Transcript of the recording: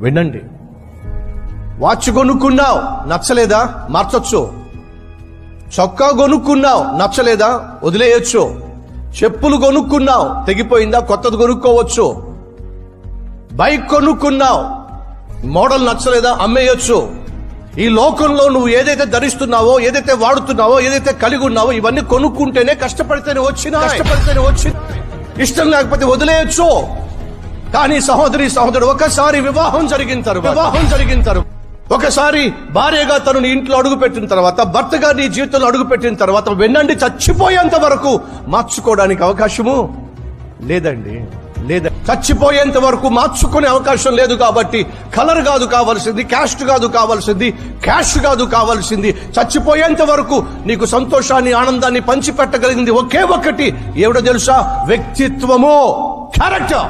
వినండి. వాచ్ కొనుక్కున్నావు, నచ్చలేదా? మార్చొచ్చు. చొక్కా కొనుక్కున్నావు, నచ్చలేదా? వదిలేయచ్చు. చెప్పులు కొనుక్కున్నావు, తెగిపోయిందా? కొత్తది కొనుక్కోవచ్చు. బైక్ కొనుక్కున్నావు, మోడల్ నచ్చలేదా? అమ్మేయచ్చు. ఈ లోకంలో నువ్వు ఏదైతే ధరిస్తున్నావో, ఏదైతే వాడుతున్నావో, ఏదైతే కలిగి ఉన్నావో, ఇవన్నీ కొనుక్కుంటేనే, కష్టపడితేనే వచ్చినా. ఇష్టం లేకపోతే వదిలేయచ్చు. కానీ సహోదరి సహోదరుడు, ఒకసారి వివాహం జరిగిన తర్వాత ఒకసారి భార్యగా తను నీ ఇంట్లో అడుగు పెట్టిన తర్వాత, భర్తగా నీ జీవితంలో అడుగు పెట్టిన తర్వాత, వినండి, చచ్చిపోయేంత వరకు మార్చుకోవడానికి అవకాశము లేదండి. చచ్చిపోయేంత వరకు మార్చుకునే అవకాశం లేదు. కాబట్టి కలర్ కాదు కావాల్సింది, క్యాస్ట్ కాదు కావాల్సింది, క్యాష్ కాదు కావాల్సింది. చచ్చిపోయేంత వరకు నీకు సంతోషాన్ని, ఆనందాన్ని పంచిపెట్టగలిగింది ఒకే ఒక్కటి. ఏమిటో తెలుసా? వ్యక్తిత్వము, క్యారెక్టర్.